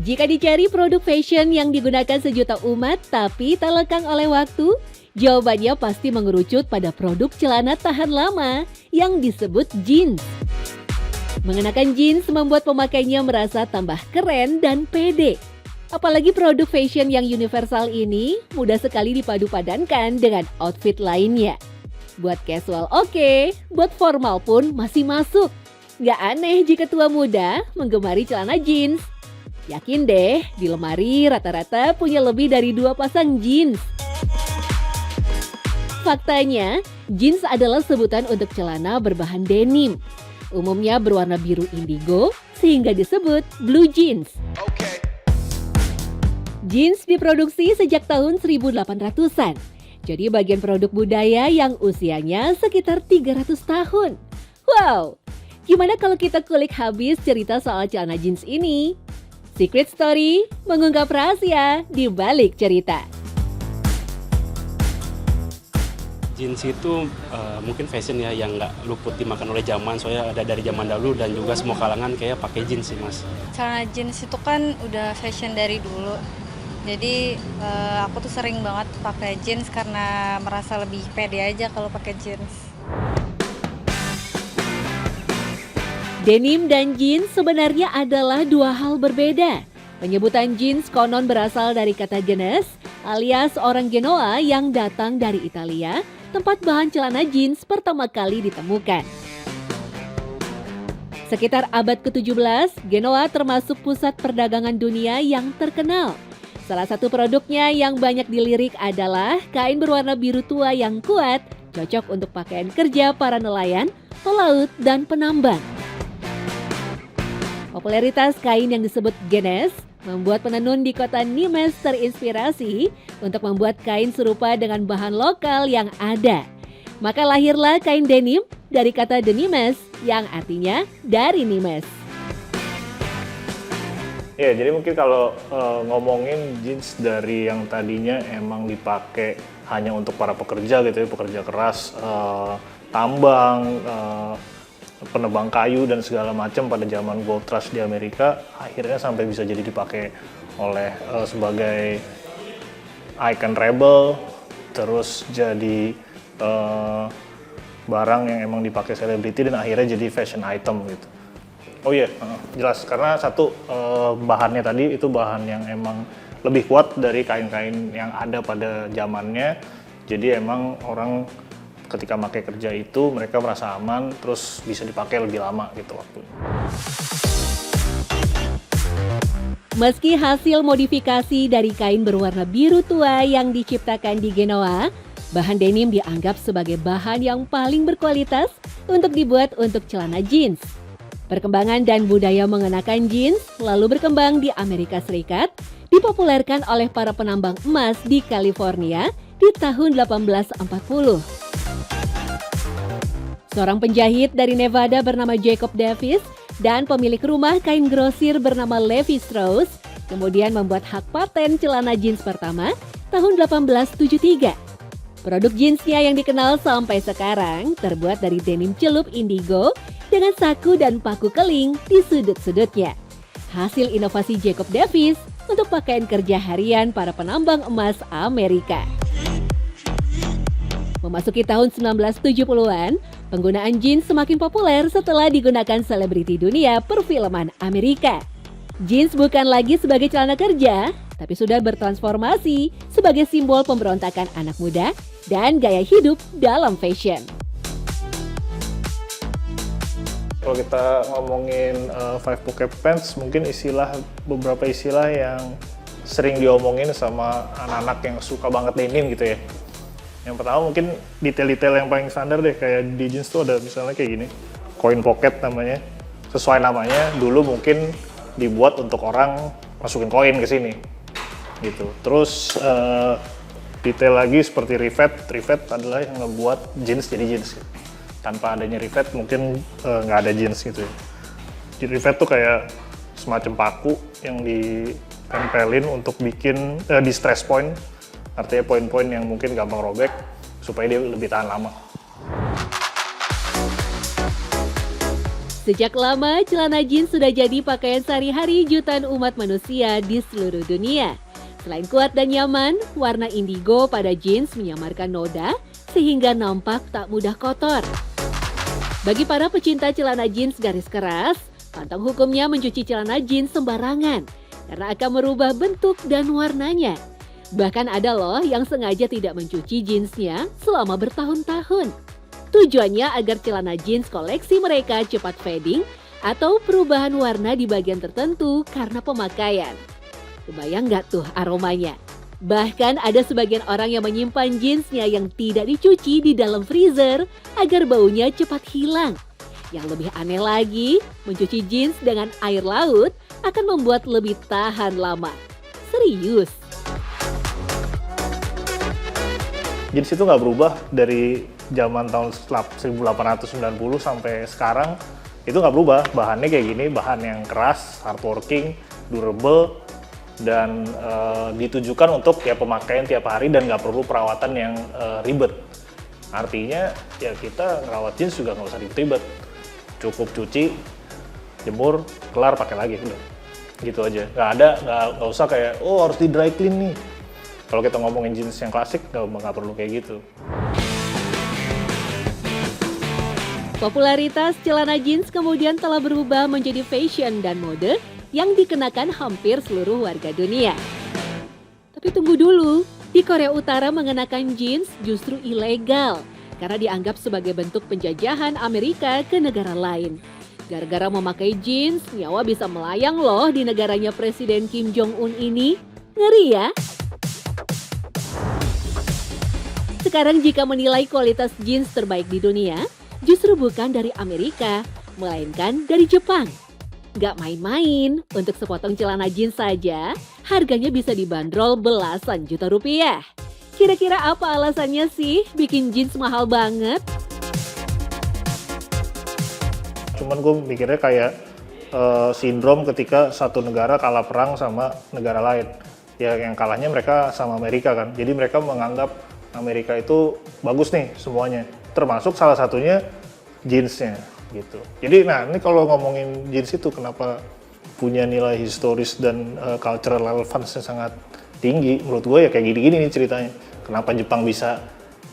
Jika dicari produk fashion yang digunakan sejuta umat tapi tak lekang oleh waktu, jawabannya pasti mengerucut pada produk celana tahan lama yang disebut jeans. Mengenakan jeans membuat pemakainya merasa tambah keren dan pede. Apalagi produk fashion yang universal ini mudah sekali dipadu-padankan dengan outfit lainnya. Buat casual oke, buat formal pun masih masuk. Gak aneh jika tua muda menggemari celana jeans. Yakin deh, di lemari rata-rata punya lebih dari 2 pasang jeans. Faktanya, jeans adalah sebutan untuk celana berbahan denim. Umumnya berwarna biru indigo sehingga disebut blue jeans. Jeans diproduksi sejak tahun 1800-an. Jadi bagian produk budaya yang usianya sekitar 300 tahun. Wow, gimana kalau kita kulik habis cerita soal celana jeans ini? Secret Story mengungkap rahasia di balik cerita. Jeans itu mungkin fashion ya yang nggak luput dimakan oleh zaman, soalnya ada dari zaman dahulu dan juga semua kalangan kayak pakai jeans sih mas. Celana jeans itu kan udah fashion dari dulu. Jadi aku tuh sering banget pakai jeans karena merasa lebih pede aja kalau pakai jeans. Denim dan jeans sebenarnya adalah 2 hal berbeda. Penyebutan jeans konon berasal dari kata genes, alias orang Genoa yang datang dari Italia, tempat bahan celana jeans pertama kali ditemukan. Sekitar abad ke-17, Genoa termasuk pusat perdagangan dunia yang terkenal. Salah satu produknya yang banyak dilirik adalah kain berwarna biru tua yang kuat, cocok untuk pakaian kerja para nelayan, pelaut, dan penambang. Popularitas kain yang disebut genes membuat penenun di kota Nimes terinspirasi untuk membuat kain serupa dengan bahan lokal yang ada. Maka lahirlah kain denim dari kata denimes yang artinya dari Nimes. Ya, jadi mungkin kalau ngomongin jeans dari yang tadinya emang dipakai hanya untuk para pekerja gitu ya, pekerja keras, tambang, penebang kayu dan segala macam pada zaman gold rush di Amerika, akhirnya sampai bisa jadi dipakai oleh sebagai icon rebel, terus jadi barang yang emang dipakai selebriti dan akhirnya jadi fashion item gitu. Oh iya, jelas karena satu bahannya tadi itu bahan yang emang lebih kuat dari kain-kain yang ada pada zamannya. Jadi emang orang ketika pakai kerja itu mereka merasa aman, terus bisa dipakai lebih lama gitu waktunya. Meski hasil modifikasi dari kain berwarna biru tua yang diciptakan di Genoa, bahan denim dianggap sebagai bahan yang paling berkualitas untuk dibuat untuk celana jeans. Perkembangan dan budaya mengenakan jeans lalu berkembang di Amerika Serikat, dipopulerkan oleh para penambang emas di California di tahun 1840. Seorang penjahit dari Nevada bernama Jacob Davis dan pemilik rumah kain grosir bernama Levi Strauss kemudian membuat hak paten celana jeans pertama tahun 1873. Produk jeansnya yang dikenal sampai sekarang terbuat dari denim celup indigo dengan saku dan paku keling di sudut-sudutnya. Hasil inovasi Jacob Davis untuk pakaian kerja harian para penambang emas Amerika. Memasuki tahun 1970-an, penggunaan jeans semakin populer setelah digunakan selebriti dunia perfilman Amerika. Jeans bukan lagi sebagai celana kerja, tapi sudah bertransformasi sebagai simbol pemberontakan anak muda dan gaya hidup dalam fashion. Kalau kita ngomongin five pocket pants, mungkin beberapa istilah yang sering diomongin sama anak-anak yang suka banget denim gitu ya. Yang pertama mungkin detail-detail yang paling standar deh, kayak di jeans tuh ada misalnya kayak gini, coin pocket namanya. Sesuai namanya, dulu mungkin dibuat untuk orang masukin koin ke sini gitu. Terus detail lagi seperti rivet adalah yang ngebuat jeans jadi jeans. Tanpa adanya rivet mungkin nggak ada jeans gitu ya. Jadi rivet tuh kayak semacam paku yang ditempelin untuk bikin di stress point, artinya poin-poin yang mungkin gampang robek supaya dia lebih tahan lama. Sejak lama, celana jeans sudah jadi pakaian sehari-hari jutaan umat manusia di seluruh dunia. Selain kuat dan nyaman, warna indigo pada jeans menyamarkan noda sehingga nampak tak mudah kotor. Bagi para pecinta celana jeans garis keras, pantang hukumnya mencuci celana jeans sembarangan karena akan merubah bentuk dan warnanya. Bahkan ada loh yang sengaja tidak mencuci jeansnya selama bertahun-tahun. Tujuannya agar celana jeans koleksi mereka cepat fading atau perubahan warna di bagian tertentu karena pemakaian. Kebayang nggak tuh aromanya? Bahkan ada sebagian orang yang menyimpan jeansnya yang tidak dicuci di dalam freezer agar baunya cepat hilang. Yang lebih aneh lagi, mencuci jeans dengan air laut akan membuat lebih tahan lama. Serius. Jeans itu nggak berubah dari zaman tahun 1890 sampai sekarang, itu nggak berubah. Bahannya kayak gini, bahan yang keras, hardworking, durable, dan ditujukan untuk ya pemakaian tiap hari dan nggak perlu perawatan yang ribet. Artinya ya kita ngerawat jeans juga nggak usah ribet-ribet, cukup cuci, jemur, kelar, pakai lagi, udah gitu aja. Nggak usah kayak harus di dry clean nih. Kalau kita ngomongin jeans yang klasik nggak perlu kayak gitu. Popularitas celana jeans kemudian telah berubah menjadi fashion dan mode yang dikenakan hampir seluruh warga dunia. Tapi tunggu dulu, di Korea Utara mengenakan jeans justru ilegal karena dianggap sebagai bentuk penjajahan Amerika ke negara lain. Gara-gara memakai jeans, nyawa bisa melayang loh di negaranya Presiden Kim Jong-un ini. Ngeri ya? Sekarang jika menilai kualitas jeans terbaik di dunia, justru bukan dari Amerika, melainkan dari Jepang. Gak main-main, untuk sepotong celana jeans saja, harganya bisa dibanderol belasan juta rupiah. Kira-kira apa alasannya sih bikin jeans mahal banget? Cuman gue mikirnya kayak sindrom ketika satu negara kalah perang sama negara lain. Ya yang kalahnya mereka sama Amerika kan, jadi mereka menganggap Amerika itu bagus nih semuanya, termasuk salah satunya jeansnya gitu. Jadi nah ini kalau ngomongin jeans itu kenapa punya nilai historis dan cultural relevance yang sangat tinggi, menurut gue ya kayak gini-gini nih ceritanya. Kenapa Jepang bisa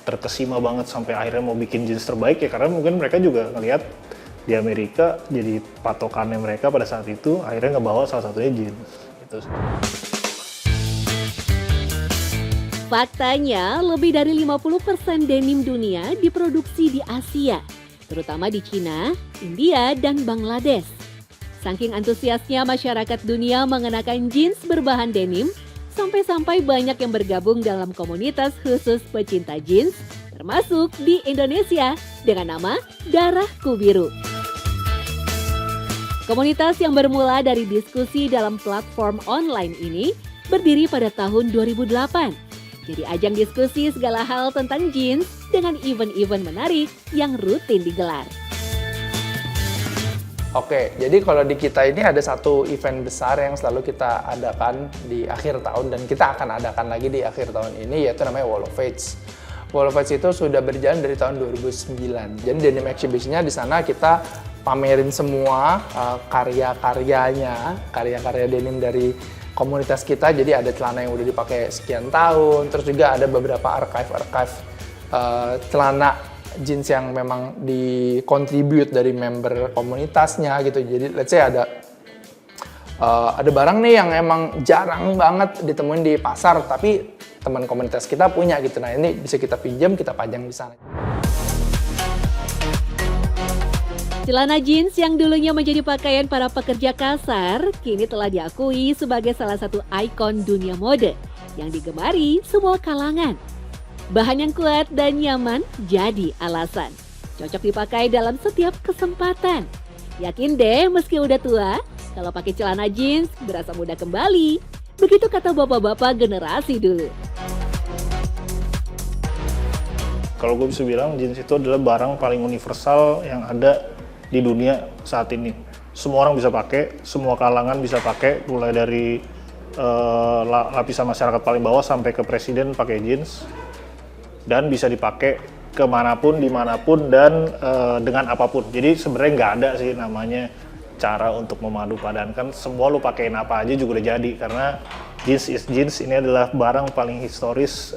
terkesima banget sampai akhirnya mau bikin jeans terbaik ya karena mungkin mereka juga ngelihat di Amerika jadi patokannya mereka pada saat itu, akhirnya ngebawa salah satunya jeans gitu. Faktanya, lebih dari 50% denim dunia diproduksi di Asia, terutama di Cina, India, dan Bangladesh. Saking antusiasnya masyarakat dunia mengenakan jeans berbahan denim, sampai-sampai banyak yang bergabung dalam komunitas khusus pecinta jeans, termasuk di Indonesia dengan nama Darahku Biru. Komunitas yang bermula dari diskusi dalam platform online ini berdiri pada tahun 2008. Jadi ajang diskusi segala hal tentang jeans dengan event-event menarik yang rutin digelar. Oke, jadi kalau di kita ini ada satu event besar yang selalu kita adakan di akhir tahun dan kita akan adakan lagi di akhir tahun ini, yaitu namanya Wall of Fates. Wall of Fates itu sudah berjalan dari tahun 2009. Jadi denim exhibition-nya di sana kita pamerin semua karya-karyanya, karya-karya denim dari komunitas kita. Jadi ada celana yang udah dipakai sekian tahun, terus juga ada beberapa archive celana jeans yang memang di-contribute dari member komunitasnya gitu. Jadi let's say ada barang nih yang emang jarang banget ditemuin di pasar, tapi teman komunitas kita punya gitu. Nah ini bisa kita pinjam, kita pajang di sana. Celana jeans yang dulunya menjadi pakaian para pekerja kasar, kini telah diakui sebagai salah satu ikon dunia mode yang digemari semua kalangan. Bahan yang kuat dan nyaman jadi alasan. Cocok dipakai dalam setiap kesempatan. Yakin deh meski udah tua, kalau pakai celana jeans berasa muda kembali. Begitu kata bapak-bapak generasi dulu. Kalau gue bisa bilang jeans itu adalah barang paling universal yang ada di dunia saat ini. Semua orang bisa pakai, semua kalangan bisa pakai, mulai dari lapisan masyarakat paling bawah sampai ke presiden pakai jeans, dan bisa dipakai kemanapun, dimanapun, dan dengan apapun. Jadi sebenarnya nggak ada sih namanya cara untuk memadu padankan. Semua lu pakein apa aja juga udah jadi, karena jeans is jeans. Ini adalah barang paling historis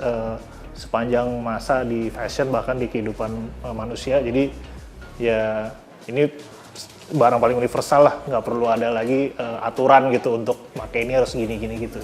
sepanjang masa di fashion, bahkan di kehidupan manusia. Jadi ya ini barang paling universal lah, nggak perlu ada lagi aturan gitu untuk pakai ini harus gini-gini gitu.